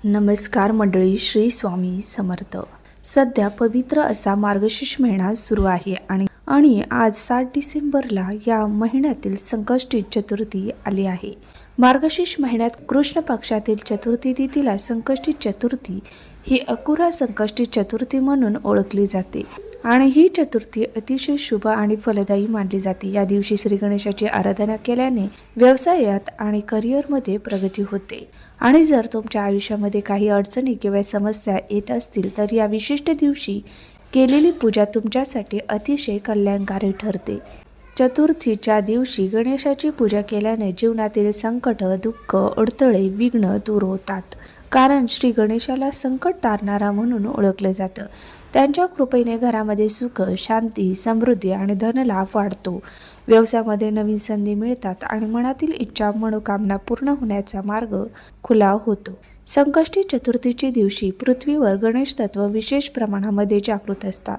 नमस्कार मंडळी, श्री स्वामी समर्थ. सध्या पवित्र असा मार्गशीर्ष महिना सुरू आहे आणि आज 7 डिसेंबरला या महिन्यातील संकष्टी चतुर्थी आली आहे. मार्गशीर्ष महिन्यात कृष्ण पक्षातील चतुर्थी तिथीला संकष्टी चतुर्थी ही अकुरा संकष्टी चतुर्थी म्हणून ओळखली जाते आणि ही चतुर्थी अतिशय शुभ आणि फलदायी मानली जाते. या दिवशी श्री गणेशाची आराधना केल्याने व्यवसायात आणि करिअरमध्ये प्रगती होते आणि जर तुमच्या आयुष्यामध्ये काही अडचणी किंवा समस्या येत असतील तर या विशिष्ट दिवशी केलेली पूजा तुमच्यासाठी अतिशय कल्याणकारी ठरते. चतुर्थीच्या दिवशी गणेशाची पूजा केल्याने जीवनातील संकट, दुःख, अडथळे, विघ्न दूर होतात. कारण श्री गणेशाला संकट तारणारा म्हणून ओळखलं जातं. त्यांच्या कृपेने घरामध्ये सुख, शांती, समृद्धी आणि धनलाभ वाढतो. व्यवसायामध्ये नवीन संधी मिळतात आणि मनातील इच्छा, मनोकामना पूर्ण होण्याचा मार्ग खुला होतो. संकष्टी चतुर्थीच्या दिवशी पृथ्वीवर गणेश तत्व विशेष प्रमाणामध्ये जागृत असतात.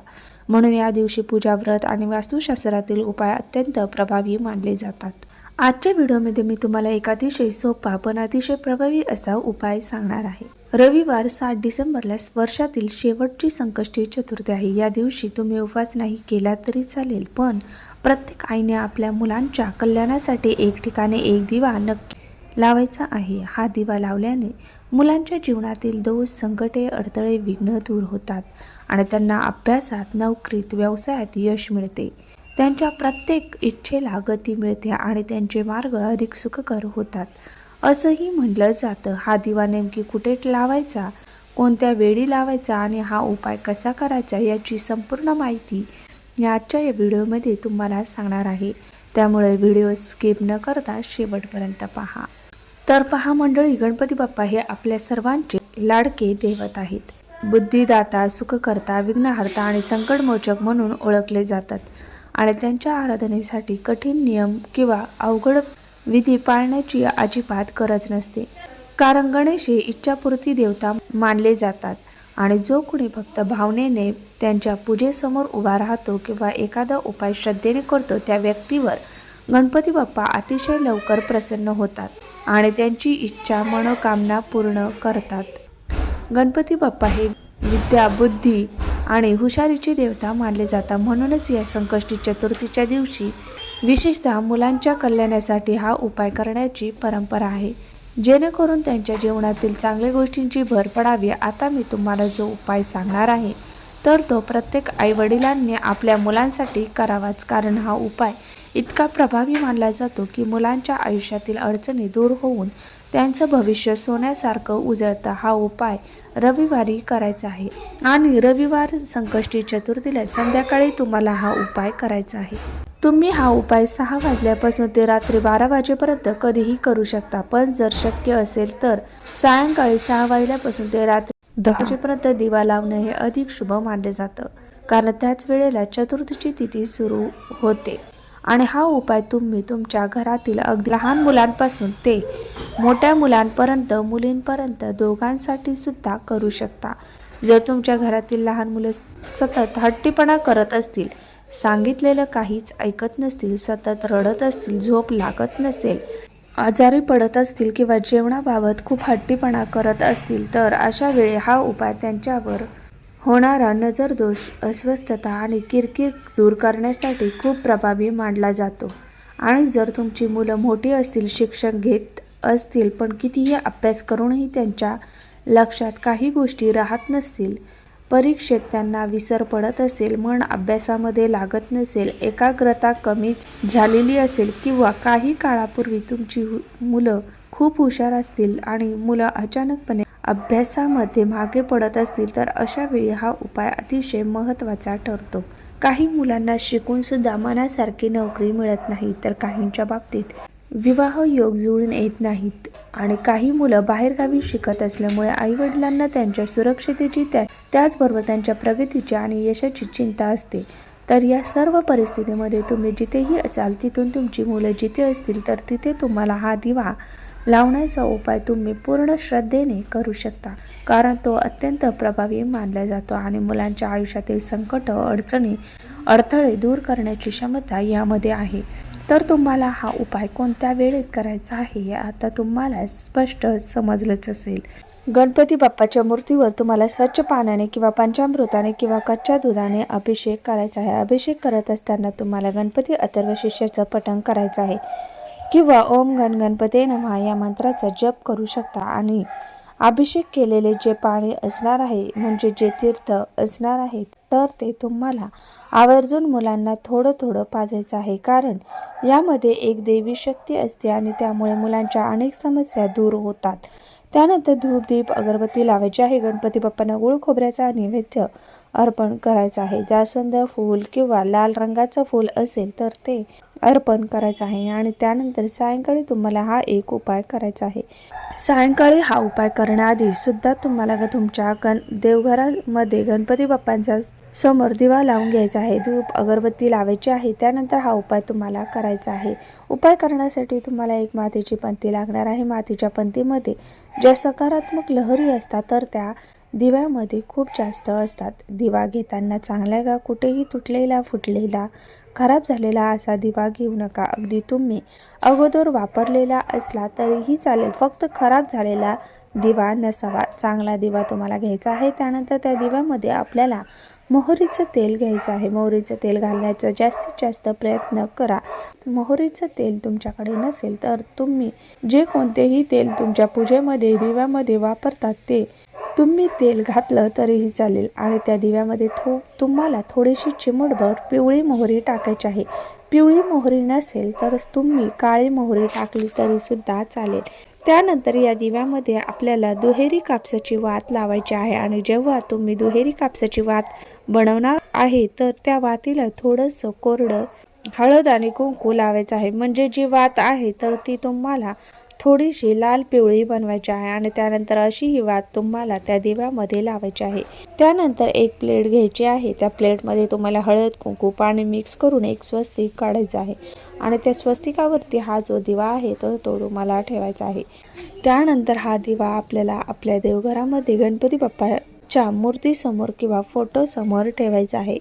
म्हणून या दिवशी पूजा, व्रत आणि वास्तुशास्त्रातील उपाय अत्यंत प्रभावी मानले जातात. आजच्या व्हिडिओमध्ये मी तुम्हाला एक अतिशय सोपा पण अतिशय प्रभावी असा उपाय सांगणार आहे. रविवार 7 डिसेंबरला वर्षातील शेवटची संकष्टी चतुर्थी आहे. या दिवशी तुम्ही उपवास नाही केला तरी चालेल, पण प्रत्येक आईने आपल्या मुलांच्या कल्याणासाठी एक ठिकाणी एक दिवा नक्की लावायचा आहे. हा दिवा लावल्याने मुलांच्या जीवनातील दोष, संकटे, अडथळे, विघ्न दूर होतात आणि त्यांना अभ्यासात, नोकरीत, व्यवसायात यश मिळते. त्यांच्या प्रत्येक इच्छेला गती मिळते आणि त्यांचे मार्ग अधिक सुखकर होतात असंही म्हटलं जातं. हा दिवा नेमकी कुठे लावायचा, कोणत्या वेळी लावायचा आणि हा उपाय कसा करायचा याची संपूर्ण माहिती आजच्या या व्हिडिओमध्ये तुम्हाला सांगणार आहे. त्यामुळे व्हिडिओ स्किप न करता शेवटपर्यंत पहा. तर पहा मंडळी, गणपती बाप्पा हे आपल्या सर्वांचे लाडके दैवत आहेत. बुद्धिदाता, सुखकर्ता, विघ्नहर्ता आणि संकटमोचक म्हणून ओळखले जातात आणि त्यांच्या आराधनेसाठी कठीण नियम किंवा अवघड विधी पाळण्याची अजिबात गरज नसते. कारण गणेश हे इच्छापूर्ती देवता मानले जातात आणि जो कोणी भक्त भावनेने त्यांच्या पूजेसमोर उभा राहतो किंवा एखादा उपाय श्रद्धेने करतो त्या व्यक्तीवर गणपती बाप्पा अतिशय लवकर प्रसन्न होतात आणि त्यांची इच्छा, मनोकामना पूर्ण करतात. गणपती बाप्पा हे विद्या, बुद्धी आणि हुशारीचे देवता मानले जातात. म्हणूनच या संकष्टी चतुर्थीच्या दिवशी विशेषतः मुलांच्या कल्याणासाठी हा उपाय करण्याची परंपरा आहे, जेणेकरून त्यांच्या जीवनातील चांगल्या गोष्टींची भर पडावी. आता मी तुम्हाला जो उपाय सांगणार आहे तर तो प्रत्येक आईवडिलांनी आपल्या मुलांसाठी करावाच. कारण हा उपाय इतका प्रभावी मानला जातो की मुलांच्या आयुष्यातील अडचणी दूर होऊन त्यांचं भविष्य सोन्यासारखं उजळतं. हा उपाय रविवारी करायचा आहे आणि रविवार संकष्टी चतुर्थीला संध्याकाळी तुम्हाला हा उपाय करायचा आहे. तुम्ही हा उपाय 6 वाजल्यापासून ते रात्री 12 वाजेपर्यंत कधीही करू शकता, पण जर शक्य असेल तर सायंकाळी 6 वाजल्यापासून ते रात्री 10 वाजेपर्यंत दिवा लावणं हे अधिक शुभ मानले जातं. कारण त्याच वेळेला चतुर्थीची तिथी सुरू होते आणि हा उपाय तुम्ही तुमच्या घरातील अगदी लहान मुलांपासून ते मोठ्या मुलांपर्यंत, मुलींपर्यंत दोघांसाठी सुद्धा करू शकता. जर तुमच्या घरातील लहान मुलं सतत हट्टीपणा करत असतील, सांगितलेलं काहीच ऐकत नसतील, सतत रडत असतील, झोप लागत नसेल, आजारी पडत असतील किंवा जेवणाबाबत खूप हट्टीपणा करत असतील तर अशा वेळी हा उपाय त्यांच्यावर होणारा नजरदोष, अस्वस्थता आणि किरकिर दूर करण्यासाठी खूप प्रभावी मानला जातो. आणि जर तुमची मुलं मोठी असतील, शिक्षण घेत असतील, पण कितीही अभ्यास करूनही त्यांच्या लक्षात काही गोष्टी राहत नसतील, परीक्षेत त्यांना विसर पडत असेल, मन अभ्यासामध्ये लागत नसेल, एकाग्रता कमीच झालेली असेल किंवा काही काळापूर्वी तुमची मुलं खूप हुशार असतील आणि मुलं अचानकपणे अभ्यासामध्ये मागे पडत असतील तर अशा वेळी हा उपाय अतिशय महत्त्वाचा ठरतो. काही मुलांना शिकून सुद्धा मनासारखी नोकरी मिळत नाही, तर काहींच्या बाबतीत विवाह योग जुळून येत नाहीत आणि काही मुलं बाहेरगावी शिकत असल्यामुळे आईवडिलांना त्यांच्या सुरक्षितेची त्याचबरोबर त्यांच्या प्रगतीची आणि यशाची चिंता असते. तर या सर्व परिस्थितीमध्ये तुम्ही जिथेही असाल तिथून तुमची मुलं जिथे असतील तर तिथे तुम्हाला हा दिवा लावण्याचा उपाय तुम्ही पूर्ण श्रद्धेने करू शकता. कारण तो अत्यंत प्रभावी मानला जातो आणि मुलांच्या आयुष्यातील संकट, अडचणी, अडथळे दूर करण्याची क्षमता यामध्ये आहे. तर तुम्हाला हा उपाय कोणत्या वेळेत करायचा आहे हे आता तुम्हाला स्पष्ट समजलंच असेल. गणपती बाप्पाच्या मूर्तीवर तुम्हाला स्वच्छ पाण्याने किंवा पंचामृताने किंवा कच्च्या दुधाने अभिषेक करायचा आहे. अभिषेक करत असताना तुम्हाला गणपती अथर्व शीर्षाचं पठण करायचं आहे किंवा ओम गण गणपते नमः या मंत्राचा जप करू शकता. आणि अभिषेक केलेले जे पाणी असणार आहे, म्हणजे जे तीर्थ असणार आहे, तर ते तुम्हाला आवर्जून मुलांना थोडं थोडं पाजायचं आहे. कारण यामध्ये एक देवी शक्ती असते आणि त्यामुळे मुलांच्या अनेक समस्या दूर होतात. त्यानंतर धूप दीप अगरबत्ती लावायची आहे. गणपती बाप्पांना गुळ खोबऱ्याचा नैवेद्य अर्पण करायचं आहे. जास्वंद फूल किंवा लाल रंगाचं फूल असेल तर ते अर्पण करायचं आहे. आणि त्यानंतर सायंकाळी तुम्हाला हा एक उपाय करायचा आहे. सायंकाळी हा उपाय करण्याआधी सुद्धा तुम्हाला तुमच्या देवघरामध्ये गणपती बाप्पांच्या समोर दिवा लावून घ्यायचा आहे. धूप अगरबत्ती लावायची आहे. त्यानंतर हा उपाय तुम्हाला करायचा आहे. उपाय करण्यासाठी तुम्हाला एक मातीची पंती लागणार आहे. मातीच्या पंतीमध्ये ज्या सकारात्मक लहरी असतात तर त्या दिव्यामध्ये खूप जास्त असतात. दिवा घेताना चांगला का कुठेही तुटलेला फुटलेला खराब झालेला असा दिवा घेऊ नका. अगदी तुम्ही अगोदर वापरलेला असला तरीही चालेल, फक्त खराब झालेला दिवा नसावा. चांगला दिवा तुम्हाला घ्यायचा आहे. त्यानंतर त्या दिव्यामध्ये आपल्याला मोहरीचं तेल घ्यायचं आहे. मोहरीचं तेल घालण्याचा जास्तीत जास्त प्रयत्न करा. मोहरीचं तेल तुमच्याकडे नसेल तर तुम्ही जे कोणतेही तेल तुमच्या पूजेमध्ये दिव्यामध्ये वापरतात ते तुम्ही तेल घातलं तरीही चालेल. आणि त्या दिव्यामध्ये तुम्हाला थोडीशी चिमूटभर पिवळी मोहरी टाकायची आहे. पिवळी मोहरी नसेल तर तुम्ही काळी मोहरी टाकली तरी सुद्धा चालेल. त्यानंतर या दिव्यामध्ये आपल्याला दुहेरी कापसाची वात लावायची आहे. आणि जेव्हा तुम्ही दुहेरी कापसाची वात बनवणार आहे तर त्या वातीला थोडंसं कोरडं हळद आणि कुंकू लावायचं आहे. म्हणजे जी वात आहे तर ती तुम्हाला थोडीशी लाल पिवळी बनवायची आहे. आणि त्यानंतर अशी ही वात तुम्हाला त्या दिव्यामध्ये लावायची आहे. त्यानंतर एक प्लेट घ्यायची आहे. त्या प्लेटमध्ये तुम्हाला हळद कुंकू पाणी मिक्स करून एक स्वस्तिक काढायचं आहे. आणि त्या स्वस्तिकावरती हा जो दिवा आहे तर तो तुम्हाला ठेवायचा आहे. त्यानंतर हा दिवा आपल्याला आपल्या देवघरामध्ये गणपती बाप्पाच्या मूर्तीसमोर किंवा फोटोसमोर ठेवायचा आहे.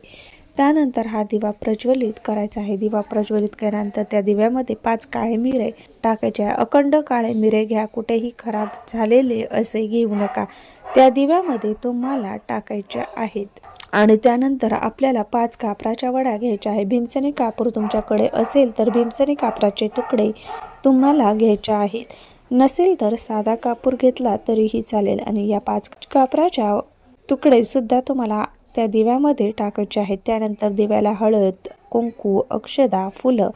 त्यानंतर हा दिवा प्रज्वलित करायचा आहे. दिवा प्रज्वलित केल्यानंतर त्या दिव्यामध्ये 5 काळे मिरे टाकायचे आहे. अखंड काळे मिरे घ्या, कुठेही खराब झालेले असे घेऊ नका. त्या दिव्यामध्ये तुम्हाला टाकायचे आहेत. आणि त्यानंतर आपल्याला 5 कापराच्या वड्या घ्यायच्या आहे. भीमसेनी कापूर तुमच्याकडे असेल तर भीमसेनी कापराचे तुकडे तुम्हाला घ्यायचे आहेत. नसेल तर साधा कापूर घेतला तरीही चालेल. आणि या 5 कापराच्या तुकडे सुद्धा तुम्हाला त्या दिव्यामध्ये टाकायचे आहेत. त्यानंतर दिव्याला हळद कुंकू अक्षदा फुलं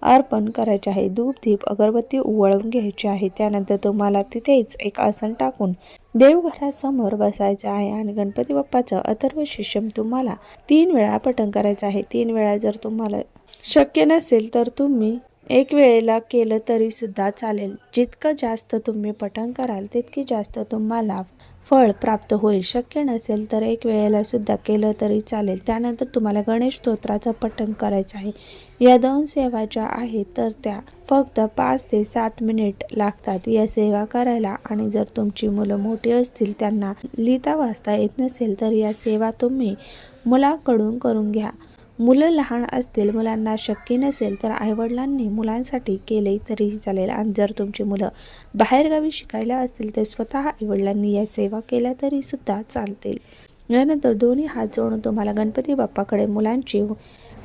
अर्पण करायचे आहे. धूप दीप अगरबत्ती उवळून घ्यायची आहे. त्यानंतर तुम्हाला तिथेच एक आसन टाकून देवघरासमोर बसायचं आहे. आणि गणपती बाप्पाचं अथर्व शीर्षम तुम्हाला 3 वेळा पठण करायचं आहे. 3 वेळा जर तुम्हाला शक्य नसेल तर तुम्ही एक वेळेला केलं तरी सुद्धा चालेल. जितकं जास्त तुम्ही पठण कराल तितके जास्त तुम्हाला फळ प्राप्त होईल. शक्य नसेल तर एक वेळेला सुद्धा केलं तरी चालेल. त्यानंतर तुम्हाला गणेश स्तोत्राचं पठण करायचं आहे. या 2 सेवा ज्या आहेत तर त्या फक्त 5 ते 7 मिनिट लागतात या सेवा करायला. आणि जर तुमची मुलं मोठी असतील, त्यांना लिहिता वाचता येत नसेल तर या सेवा तुम्ही मुलाकडून करून घ्या. मुलं लहान असतील, मुलांना शक्य नसेल तर आईवडिलांनी मुलांसाठी केले तरीही चालेल. आणि जर तुमची मुलं बाहेरगावी शिकायला असतील तर स्वतः आईवडिलांनी या सेवा केल्या तरी सुद्धा चालतील. यानंतर दोन्ही हात जोडून तुम्हाला गणपती बाप्पाकडे मुलांची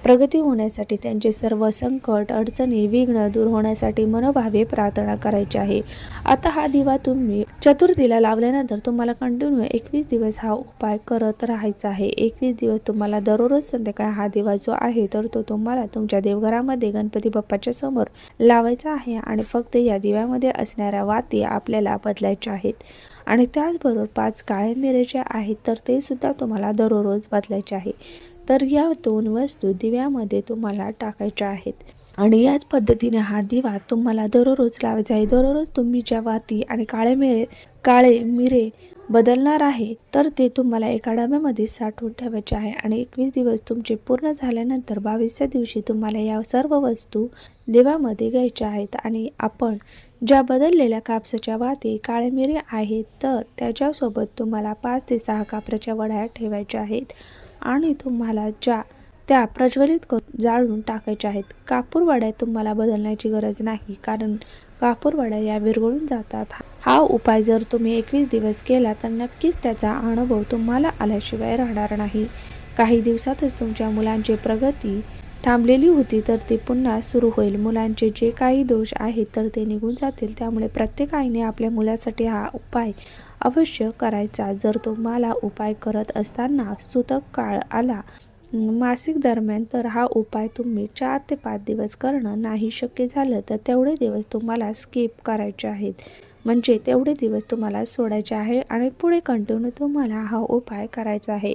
प्रगती होण्यासाठी, त्यांचे सर्व संकट अडचणी विघ्न दूर होण्यासाठी मनोभावे प्रार्थना करायची आहे. आता हा दिवा तुम्ही चतुर्थीला लावल्यानंतर तुम्हाला कंटिन्यू 21 दिवस हा उपाय करत राहायचा आहे. 21 दिवस तुम्हाला दररोज संध्याकाळी हा दिवा जो आहे तर तो तुम्हाला तुमच्या देवघरामध्ये गणपती बाप्पाच्या समोर लावायचा आहे. आणि फक्त या दिव्यामध्ये असणाऱ्या वाती आपल्याला बदलायच्या आहेत. आणि त्याचबरोबर 5 काळे मिरे जे आहेत तर ते सुद्धा तुम्हाला दररोज बदलायचे आहे. तर या 2 वस्तू दिव्यामध्ये तुम्हाला टाकायच्या आहेत. आणि याच पद्धतीने हा दिवा तुम्हाला दररोज लावायचा आहे. दररोज तुम्ही ज्या वाती आणि काळे मिरे बदलणार आहे तर ते तुम्हाला एका डब्यामध्ये साठवून ठेवायचे आहे. आणि 21 दिवस तुमचे पूर्ण झाल्यानंतर 22व्या दिवशी तुम्हाला या सर्व वस्तू दिव्यामध्ये घ्यायच्या आहेत. आणि आपण ज्या बदललेल्या कापसाच्या वाती काळे मिरे आहेत तर त्याच्यासोबत तुम्हाला 5 ते 6 कापराच्या वड्या ठेवायच्या आहेत. आणि तुम्हाला त्या प्रज्वलित करून जाळून टाकायच्या आहेत. कापूर वड्या तुम्हाला बदलण्याची गरज नाही, कारण कापूरवाड्या या विरघळून जातात. हा उपाय जर तुम्ही 21 दिवस केला तर नक्कीच त्याचा अनुभव तुम्हाला आल्याशिवाय राहणार नाही. काही दिवसातच तुमच्या मुलांची प्रगती थांबलेली होती तर ती पुन्हा सुरू होईल. मुलांचे जे काही दोष आहेत तर ते निघून जातील. त्यामुळे प्रत्येक आईने आपल्या मुलासाठी हा उपाय अवश्य करायचा. जर तुम्हाला उपाय करत असताना सूतक काळ आला मासिक दरम्यान तर हा उपाय तुम्ही 4 ते 5 दिवस करणं नाही शक्य झालं तर तेवढे दिवस तुम्हाला स्किप करायचे आहेत. म्हणजे तेवढे दिवस तुम्हाला सोडायचे आहे आणि पुढे कंटिन्यू तुम्हाला हा उपाय करायचा आहे.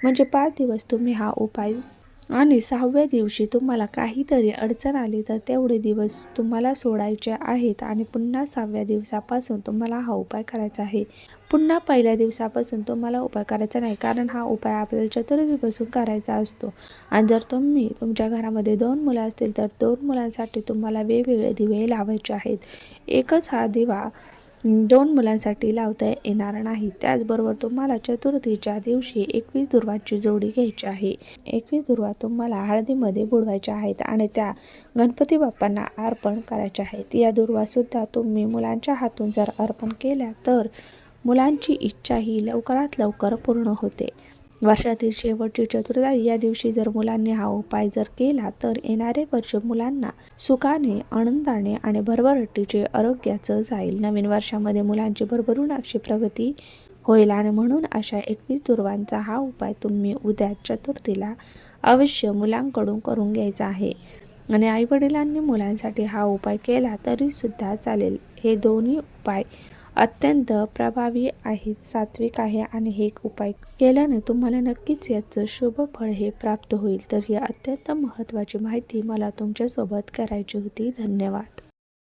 म्हणजे 5 दिवस तुम्ही हा उपाय आणि 6व्या दिवशी तुम्हाला काहीतरी अडचण आली तर तेवढे दिवस तुम्हाला सोडायचे आहेत आणि पुन्हा 6व्या दिवसापासून तुम्हाला हा उपाय करायचा आहे. पुन्हा पहिल्या दिवसापासून तुम्हाला उपाय करायचा नाही, कारण हा उपाय आपल्याला चतुर्थीपासून करायचा असतो. आणि जर तुम्ही तुमच्या घरामध्ये 2 मुलं असतील तर 2 मुलांसाठी तुम्हाला वेगवेगळे दिवे लावायचे आहेत. एकच हा दिवा 2 मुलांसाठी लावता येणार नाही. त्याचबरोबर तुम्हाला चतुर्थीच्या दिवशी 21 दुर्वांची जोडी घ्यायची आहे. 21 दुर्वा तुम्हाला हळदीमध्ये बुडवायच्या आहेत आणि त्या गणपती बाप्पांना अर्पण करायच्या आहेत. या दुर्वासुद्धा तुम्ही मुलांच्या हातून जर अर्पण केल्या तर मुलांची इच्छा ही लवकरात लवकर पूर्ण होते. वर्षातील शेवटची चतुर्थी या दिवशी जर मुलांनी हा उपाय जर केला तर येणारे वर्ष मुलांना सुखाने, आनंदाने आणि भरभराटीचे आरोग्याचं जाईल. नवीन वर्षामध्ये मुलांची भरभरून अशी प्रगती होईल आणि म्हणून अशा 21 दुर्वांचा हा उपाय तुम्ही उद्या चतुर्थीला अवश्य मुलांकडून करून घ्यायचा आहे. आणि आईवडिलांनी मुलांसाठी हा उपाय केला तरीसुद्धा चालेल. हे दोन्ही उपाय अत्यंत प्रभावी आहेत, सात्विक आहे आणि हे उपाय केल्याने तुम्हाला नक्कीच याचं शुभ फळ हे प्राप्त होईल. तर ही अत्यंत महत्त्वाची माहिती मला तुमच्यासोबत करायची होती. धन्यवाद.